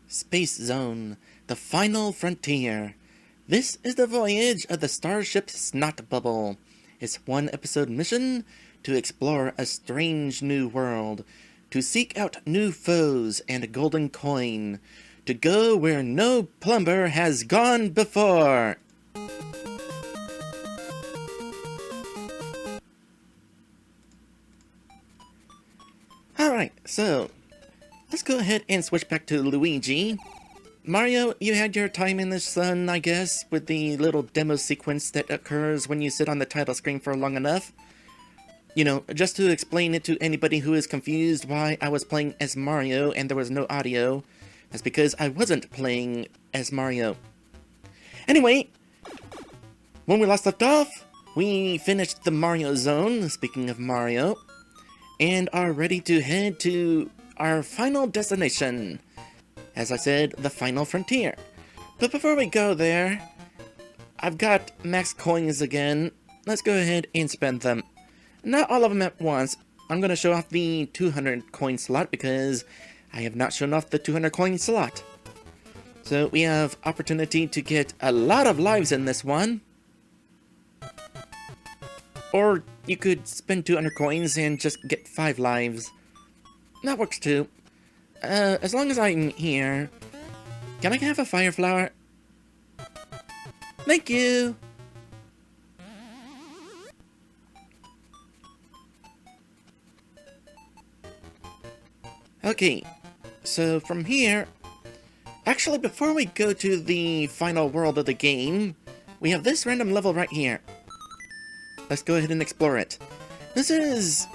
Space Zone, the final frontier. This is the voyage of the starship Snot Bubble. Its one-episode mission: to explore a strange new world, to seek out new foes and a golden coin, to go where no plumber has gone before. Alright, so let's go ahead and switch back to Luigi. Mario, you had your time in the sun, I guess, with the little demo sequence that occurs when you sit on the title screen for long enough. You know, just to explain it to anybody who is confused why I was playing as Mario and there was no audio, that's because I wasn't playing as Mario. Anyway, when we last left off, we finished the Mario Zone, speaking of Mario, and are ready to head to our final destination. As I said, the final frontier. But before we go there, I've got max coins again. Let's go ahead and spend them. Not all of them at once. I'm going to show off the 200 coin slot because I have not shown off the 200 coin slot. So we have opportunity to get a lot of lives in this one. Or you could spend 200 coins and just get 5 lives. That works too. As long as I'm here, can I have a fire flower? Thank you! Okay, so from here, actually before we go to the final world of the game, we have this random level right here. Let's go ahead and explore it. This is...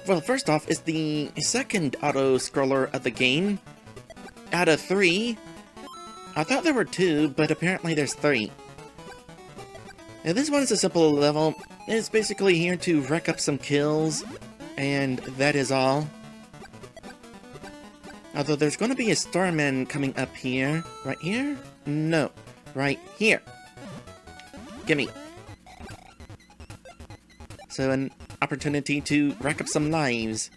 well, first off, it's the second auto-scroller of the game, out of 3. I thought there were 2, but apparently there's 3. Now this one is a simple level. It's basically here to rack up some kills, and that is all. Although there's going to be a Starman coming up here. Right here? No. Right here. Gimme. So an opportunity to rack up some lives.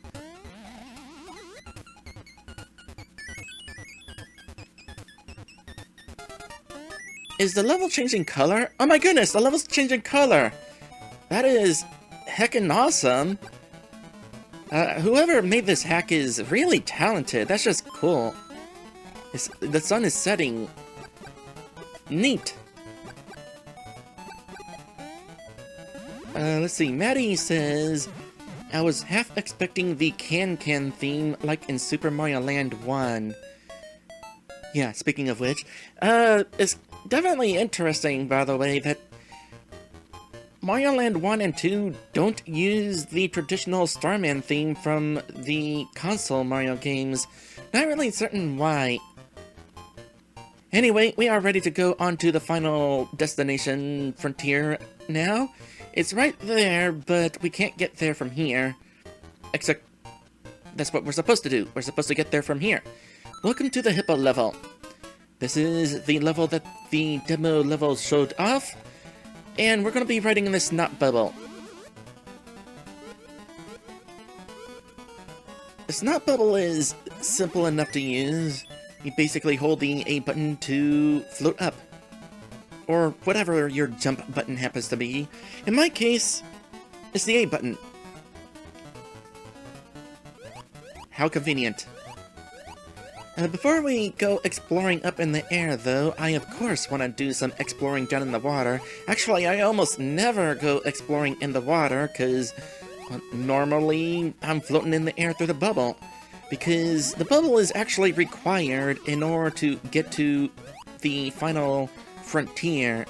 Is the level changing color? Oh my goodness, the level's changing color! That is heckin' awesome! Whoever made this hack is really talented. That's just cool. The sun is setting. Neat! Let's see, Maddie says, I was half expecting the Can-Can theme like in Super Mario Land 1. Yeah, speaking of which, it's definitely interesting, by the way, that Mario Land 1 and 2 don't use the traditional Starman theme from the console Mario games. Not really certain why. Anyway, we are ready to go on to the final destination frontier now. It's right there, but we can't get there from here. Except, that's what we're supposed to do. We're supposed to get there from here. Welcome to the Hippo level. This is the level that the demo level showed off. And we're going to be riding in this Snot Bubble. The Snot Bubble is simple enough to use. You basically hold the A button to float up. Or whatever your jump button happens to be. In my case, it's the A button. How convenient. Before we go exploring up in the air, though, I of course want to do some exploring down in the water. Actually, I almost never go exploring in the water, because normally I'm floating in the air through the bubble. Because the bubble is actually required in order to get to the final frontier.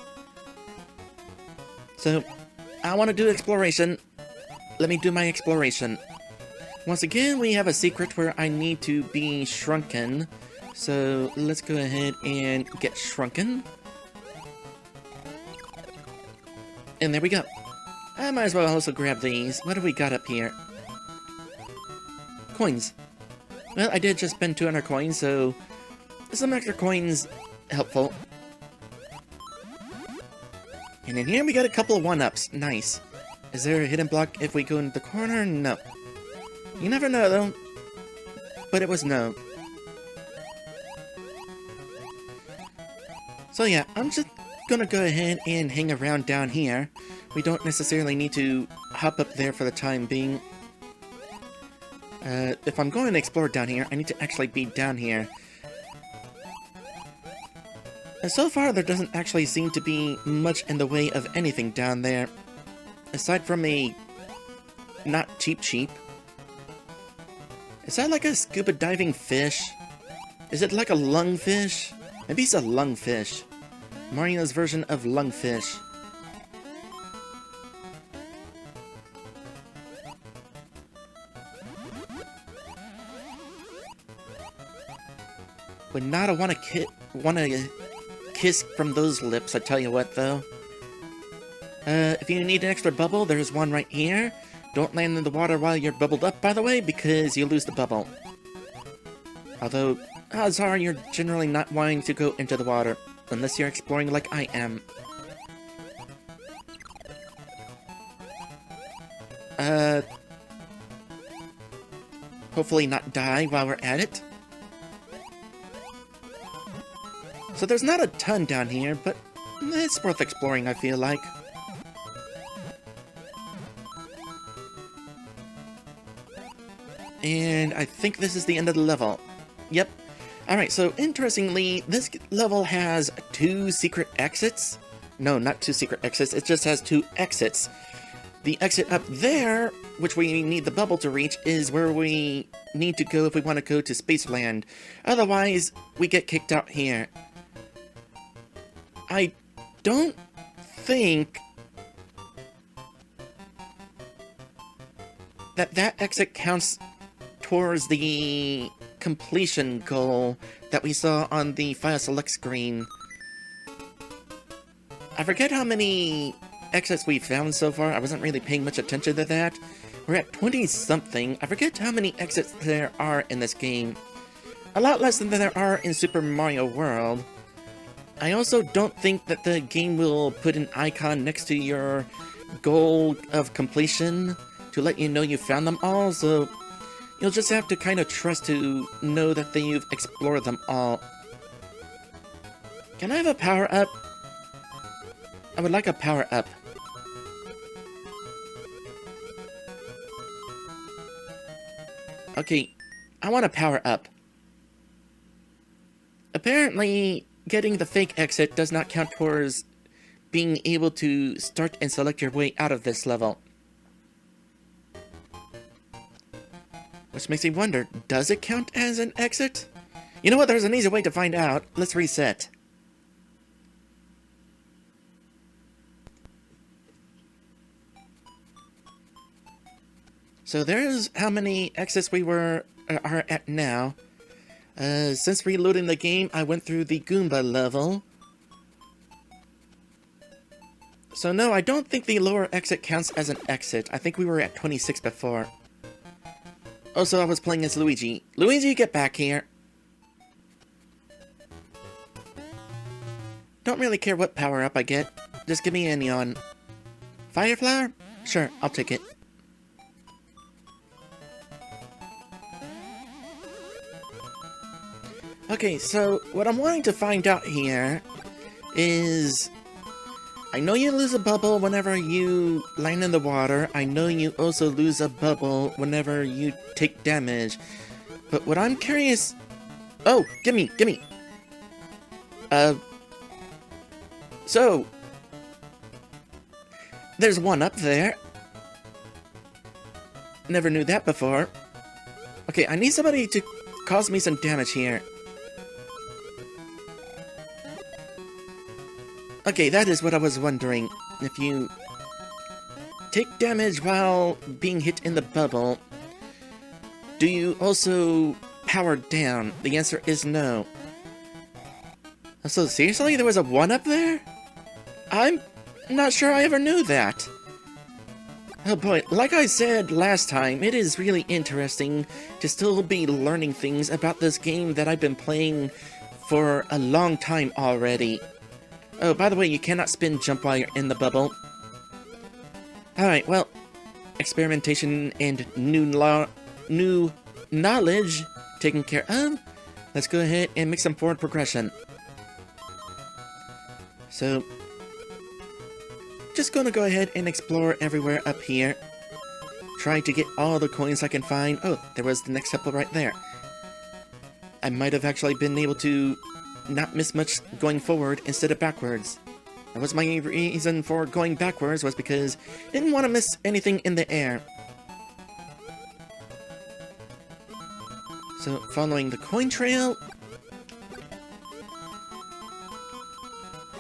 So, I want to do exploration. Let me do my exploration. Once again, we have a secret where I need to be shrunken. So, let's go ahead and get shrunken. And there we go. I might as well also grab these. What do we got up here? Coins. Well, I did just spend 200 coins, so some extra coins helpful. And in here we got a couple of 1-ups. Nice. Is there a hidden block if we go into the corner? No. You never know, though. But it was no. So yeah, I'm just gonna go ahead and hang around down here. We don't necessarily need to hop up there for the time being. If I'm going to explore down here, I need to actually be down here. And so far, there doesn't actually seem to be much in the way of anything down there. Aside from a not cheap. Is that like a scuba diving fish? Is it like a lungfish? Maybe it's a lungfish. Mario's version of lungfish. Would not want to kiss from those lips, I tell you what, though. If you need an extra bubble, there's one right here. Don't land in the water while you're bubbled up, by the way, because you lose the bubble. Although, odds are you're generally not wanting to go into the water, unless you're exploring like I am. Hopefully not die while we're at it. So there's not a ton down here, but it's worth exploring, I feel like. And I think this is the end of the level. Yep. Alright, so interestingly, this level has 2 secret exits. No, not 2 secret exits, it just has 2 exits. The exit up there, which we need the bubble to reach, is where we need to go if we want to go to Spaceland. Otherwise, we get kicked out here. I don't think that exit counts towards the completion goal that we saw on the file select screen. I forget how many exits we've found so far. I wasn't really paying much attention to that. We're at 20-something. I forget how many exits there are in this game. A lot less than there are in Super Mario World. I also don't think that the game will put an icon next to your goal of completion to let you know you found them all, so you'll just have to kind of trust to know that you've explored them all. Can I have a power-up? I would like a power-up. Okay, I want a power-up. Apparently, getting the fake exit does not count towards being able to start and select your way out of this level. Which makes me wonder, does it count as an exit? You know what, there's an easy way to find out. Let's reset. So there's how many exits we are at now. Since reloading the game, I went through the Goomba level. So no, I don't think the lower exit counts as an exit. I think we were at 26 before. Also, I was playing as Luigi. Luigi, get back here! Don't really care what power-up I get. Just give me any on. Fire Flower? Sure, I'll take it. Okay, so what I'm wanting to find out here is... I know you lose a bubble whenever you land in the water. I know you also lose a bubble whenever you take damage. But what I'm curious... Oh, gimme! So... There's one up there. Never knew that before. Okay, I need somebody to cause me some damage here. Okay, that is what I was wondering. If you take damage while being hit in the bubble, do you also power down? The answer is no. So seriously, there was a 1 up there? I'm not sure I ever knew that. Oh boy, like I said last time, it is really interesting to still be learning things about this game that I've been playing for a long time already. Oh, by the way, you cannot spin jump while you're in the bubble. Alright, well, experimentation and new knowledge taken care of. Let's go ahead and make some forward progression. So, just gonna go ahead and explore everywhere up here. Try to get all the coins I can find. Oh, there was the next temple right there. I might have actually been able to not miss much going forward instead of backwards. That was my reason for going backwards, was because I didn't want to miss anything in the air. So, following the coin trail.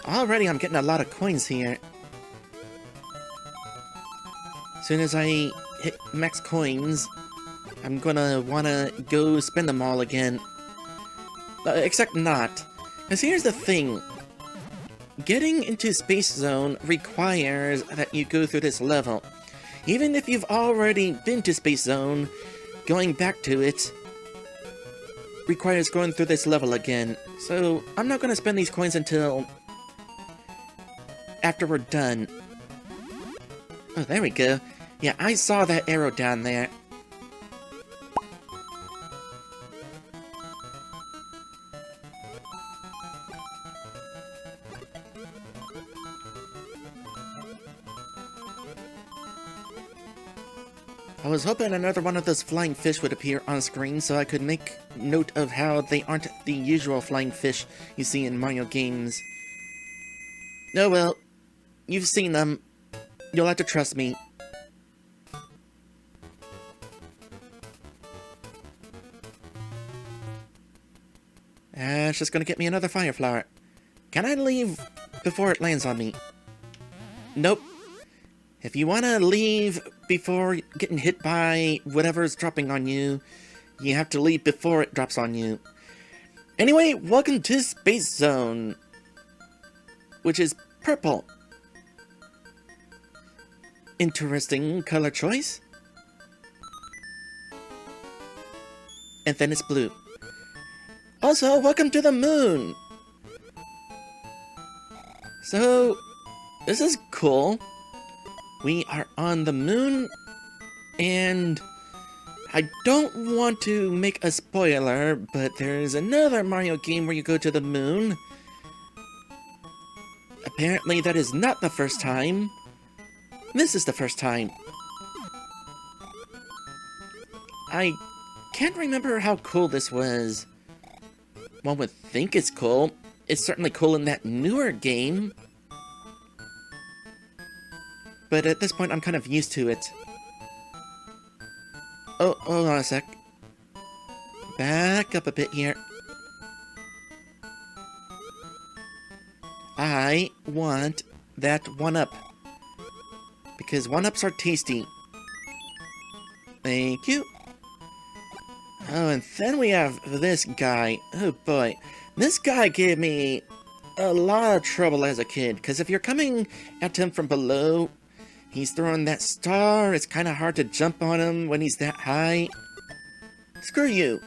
Already I'm getting a lot of coins here. As soon as I hit max coins, I'm gonna wanna go spend them all again. Except not. Because here's the thing. Getting into Space Zone requires that you go through this level. Even if you've already been to Space Zone, going back to it requires going through this level again. So, I'm not gonna spend these coins until after we're done. Oh, there we go. Yeah, I saw that arrow down there. I was hoping another one of those flying fish would appear on screen so I could make note of how they aren't the usual flying fish you see in Mario games. Oh well, you've seen them. You'll have to trust me. It's just gonna get me another fire flower. Can I leave before it lands on me? Nope. If you wanna leave before getting hit by whatever's dropping on you, you have to leave before it drops on you. Anyway, welcome to Space Zone, which is purple. Interesting color choice. And then it's blue. Also, welcome to the moon! So, this is cool. We are on the moon, and I don't want to make a spoiler, but there's another Mario game where you go to the moon. Apparently that is not the first time. This is the first time. I can't remember how cool this was. One would think it's cool. It's certainly cool in that newer game. But at this point, I'm kind of used to it. Oh, hold on a sec. Back up a bit here. I want that 1-up. Because 1-ups are tasty. Thank you. Oh, and then we have this guy. Oh boy. This guy gave me a lot of trouble as a kid. Because if you're coming at him from below, he's throwing that star. It's kind of hard to jump on him when he's that high. Screw you.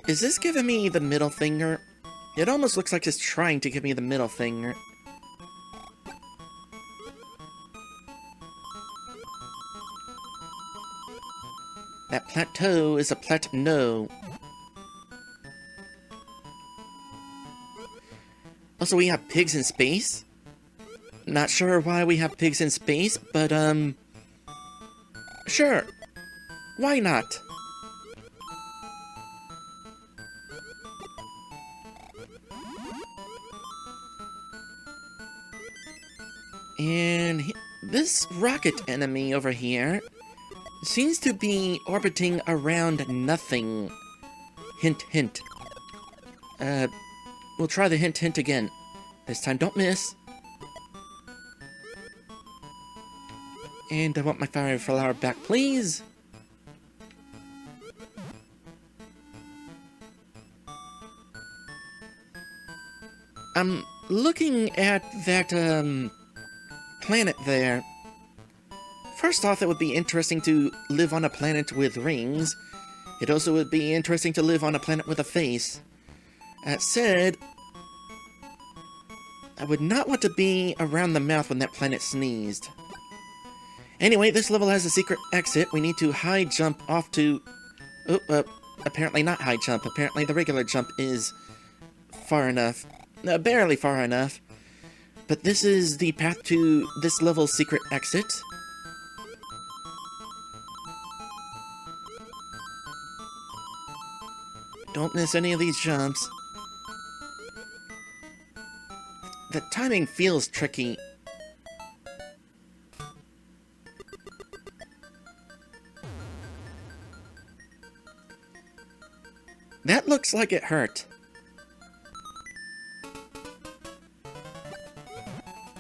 Is this giving me the middle finger? It almost looks like it's trying to give me the middle finger. That plateau is a plateau. Also, we have pigs in space. Not sure why we have pigs in space, but, sure. Why not? And this rocket enemy over here seems to be orbiting around nothing. Hint, hint. We'll try the hint, hint again. This time, don't miss. And I want my fire flower back, please. I'm looking at that, planet there. First off, it would be interesting to live on a planet with rings. It also would be interesting to live on a planet with a face. That said, I would not want to be around the mouth when that planet sneezed. Anyway, this level has a secret exit. We need to high jump off to... apparently not high jump. Apparently the regular jump is far enough. Barely far enough. But this is the path to this level's secret exit. Don't miss any of these jumps. The timing feels tricky. That looks like it hurt.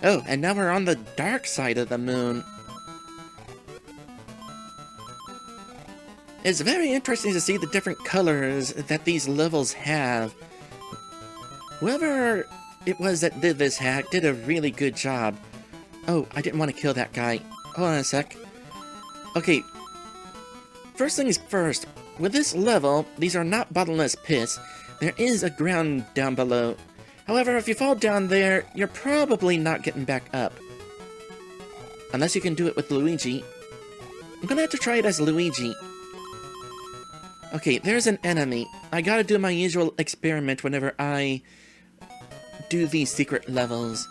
Oh, and now we're on the dark side of the moon. It's very interesting to see the different colors that these levels have. Whoever it was that did this hack did a really good job. Oh, I didn't want to kill that guy. Hold on a sec. Okay. First things first. With this level, these are not bottomless pits. There is a ground down below. However, if you fall down there, you're probably not getting back up. Unless you can do it with Luigi. I'm gonna have to try it as Luigi. Okay, there's an enemy. I gotta do my usual experiment whenever I do these secret levels.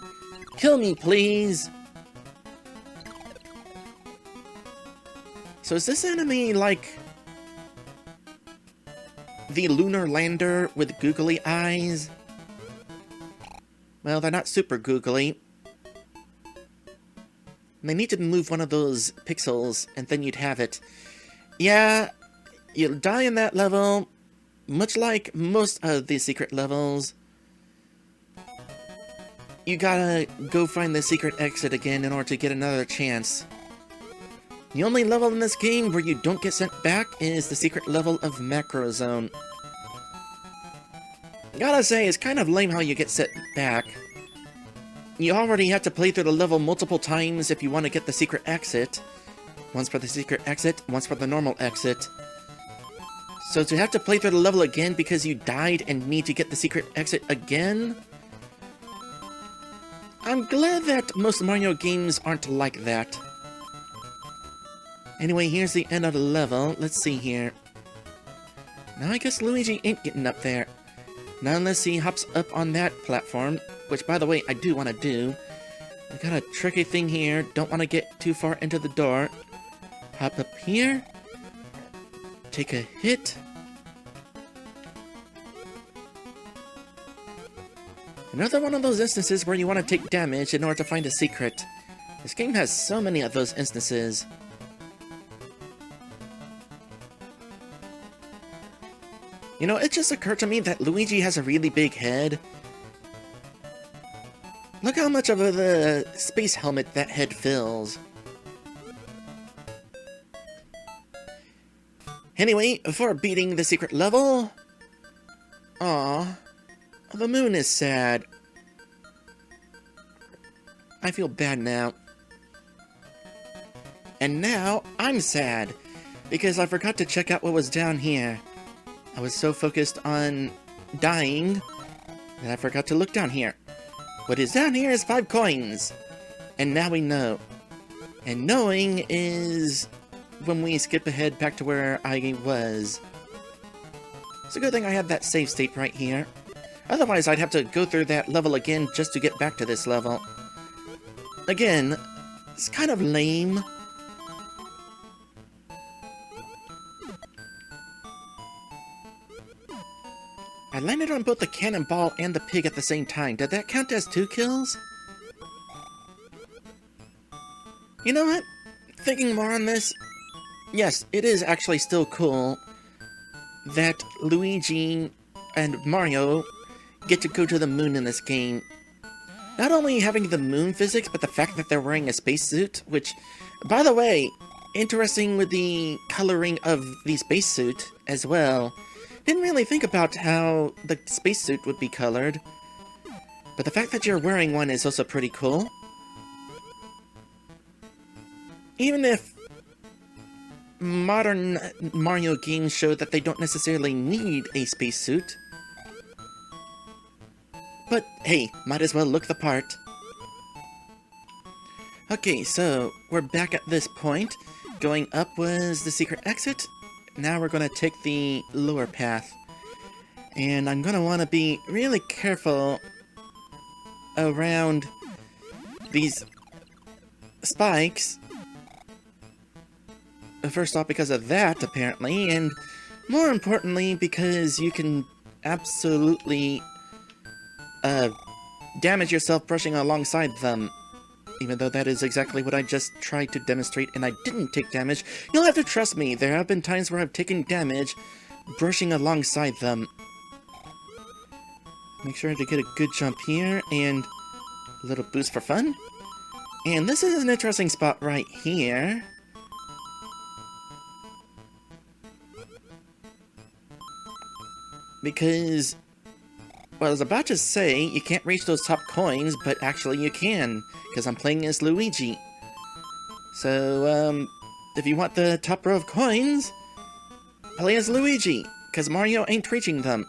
Kill me, please! So is this enemy like the lunar lander with googly eyes? Well, they're not super googly. They need to move one of those pixels, and then you'd have it. Yeah, you'll die in that level, much like most of the secret levels. You gotta go find the secret exit again in order to get another chance. The only level in this game where you don't get sent back is the secret level of Macro Zone. Gotta say, it's kind of lame how you get sent back. You already have to play through the level multiple times if you want to get the secret exit. Once for the secret exit, once for the normal exit. So to have to play through the level again because you died and need to get the secret exit again? I'm glad that most Mario games aren't like that. Anyway, here's the end of the level. Let's see here. Now I guess Luigi ain't getting up there. Not unless he hops up on that platform, which, by the way, I do want to do. I got a tricky thing here. Don't want to get too far into the door. Hop up here. Take a hit. Another one of those instances where you want to take damage in order to find a secret. This game has so many of those instances. You know, it just occurred to me that Luigi has a really big head. Look how much of the space helmet that head fills. Anyway, for beating the secret level... Aww. The moon is sad. I feel bad now. And now, I'm sad. Because I forgot to check out what was down here. I was so focused on dying that I forgot to look down here. What is down here is 5 coins. And now we know. And knowing is when we skip ahead back to where I was. It's a good thing I have that save state right here. Otherwise, I'd have to go through that level again just to get back to this level. Again, it's kind of lame. I landed on both the cannonball and the pig at the same time. Did that count as 2 kills? You know what? Thinking more on this, yes, it is actually still cool that Luigi and Mario get to go to the moon in this game. Not only having the moon physics, but the fact that they're wearing a spacesuit, which, by the way, interesting with the coloring of the spacesuit as well. Didn't really think about how the spacesuit would be colored, but the fact that you're wearing one is also pretty cool. Even if modern Mario games show that they don't necessarily need a spacesuit. But hey, might as well look the part. Okay, so we're back at this point. Going up was the secret exit. Now we're gonna take the lower path. And I'm gonna want to be really careful around these spikes. First off, because of that, apparently, and more importantly, because you can absolutely damage yourself brushing alongside them. Even though that is exactly what I just tried to demonstrate and I didn't take damage. You'll have to trust me, there have been times where I've taken damage brushing alongside them. Make sure to get a good jump here and a little boost for fun. And this is an interesting spot right here. Because, well, I was about to say you can't reach those top coins, but actually you can, because I'm playing as Luigi. So, if you want the top row of coins, play as Luigi, because Mario ain't reaching them.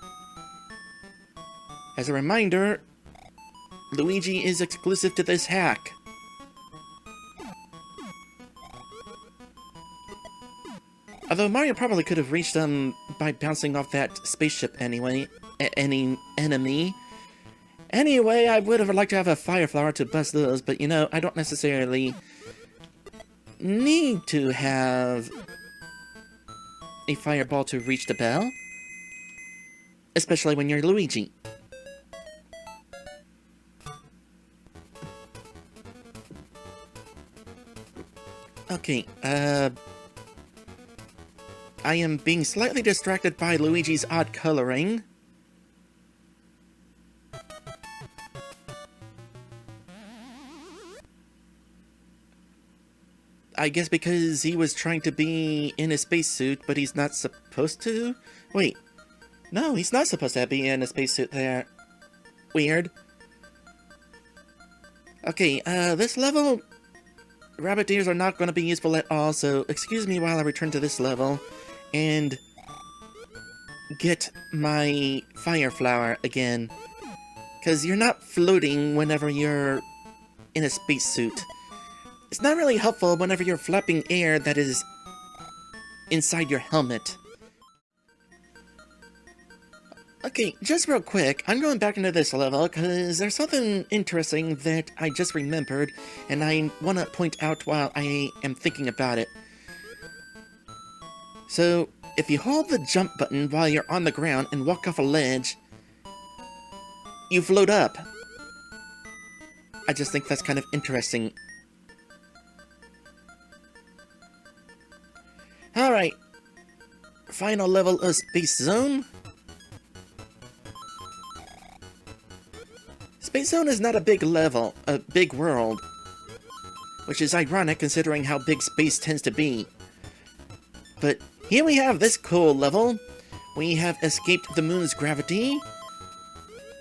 As a reminder, Luigi is exclusive to this hack. Although Mario probably could have reached them by bouncing off that spaceship anyway, any enemy. Anyway, I would have liked to have a fire flower to bust those, but you know, I don't necessarily need to have a fireball to reach the bell. Especially when you're Luigi. Okay, I am being slightly distracted by Luigi's odd coloring. I guess because he was trying to be in a spacesuit, but he's not supposed to? Wait. No, he's not supposed to be in a spacesuit there. Weird. Okay, this level, rabbit ears are not going to be useful at all, so excuse me while I return to this level and get my fire flower again. Because you're not floating whenever you're in a spacesuit. It's not really helpful whenever you're flapping air that is inside your helmet. Okay, just real quick, I'm going back into this level because there's something interesting that I just remembered and I want to point out while I am thinking about it. So, if you hold the jump button while you're on the ground and walk off a ledge, you float up. I just think that's kind of interesting. Alright, final level of Space Zone. Space Zone is not a big level, a big world, which is ironic considering how big space tends to be. But here we have this cool level. We have escaped the moon's gravity.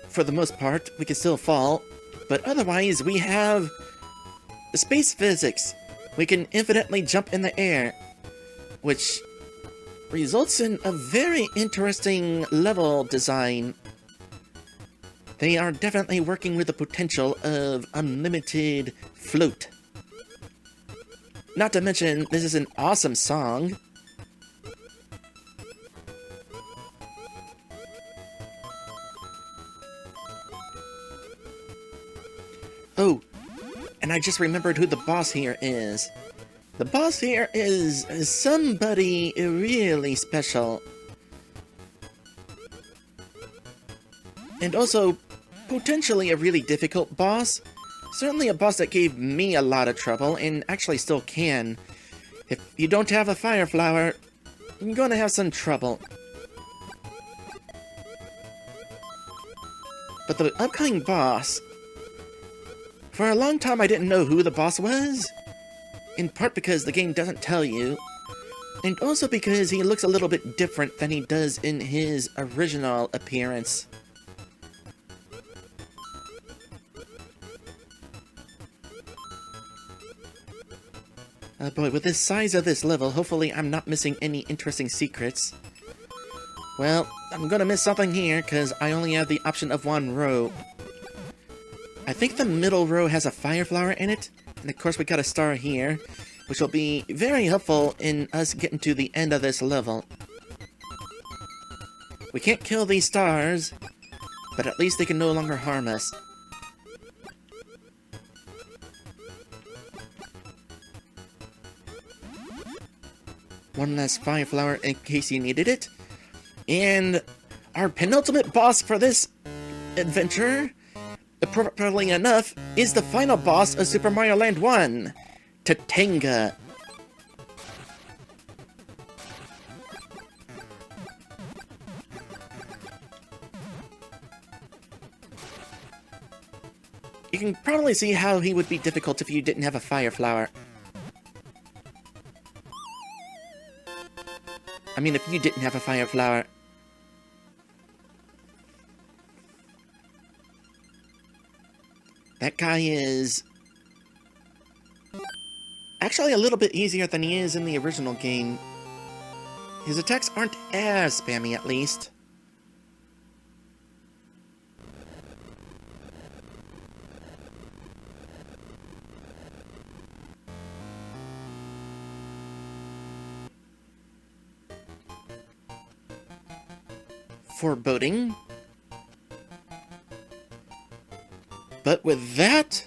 For the most part, we can still fall, but otherwise we have space physics. We can infinitely jump in the air, which results in a very interesting level design. They are definitely working with the potential of unlimited float. Not to mention, this is an awesome song. Oh, and I just remembered who the boss here is. The boss here is somebody really special. And also, potentially a really difficult boss. Certainly a boss that gave me a lot of trouble, and actually still can. If you don't have a fire flower, you're gonna have some trouble. But the upcoming boss... For a long time I didn't know who the boss was. In part because the game doesn't tell you. And also because he looks a little bit different than he does in his original appearance. Boy, with the size of this level, hopefully I'm not missing any interesting secrets. Well, I'm gonna miss something here, because I only have the option of one row. I think the middle row has a fire flower in it, and And of course we got a star here, which will be very helpful in us getting to the end of this level. We can't kill these stars, but at least they can no longer harm us. One last fire flower in case you needed it. And our penultimate boss for this adventure, appropriately enough, is the final boss of Super Mario Land 1, Tatanga. You can probably see how he would be difficult if you didn't have a fire flower. I mean, if you didn't have a fire flower. That guy is actually a little bit easier than he is in the original game. His attacks aren't as spammy, at least. Foreboding. But with that,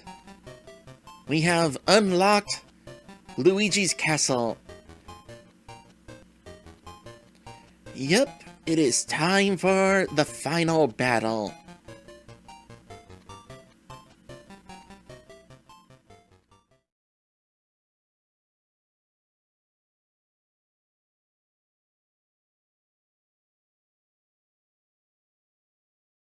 we have unlocked Luigi's Castle. Yep, it is time for the final battle.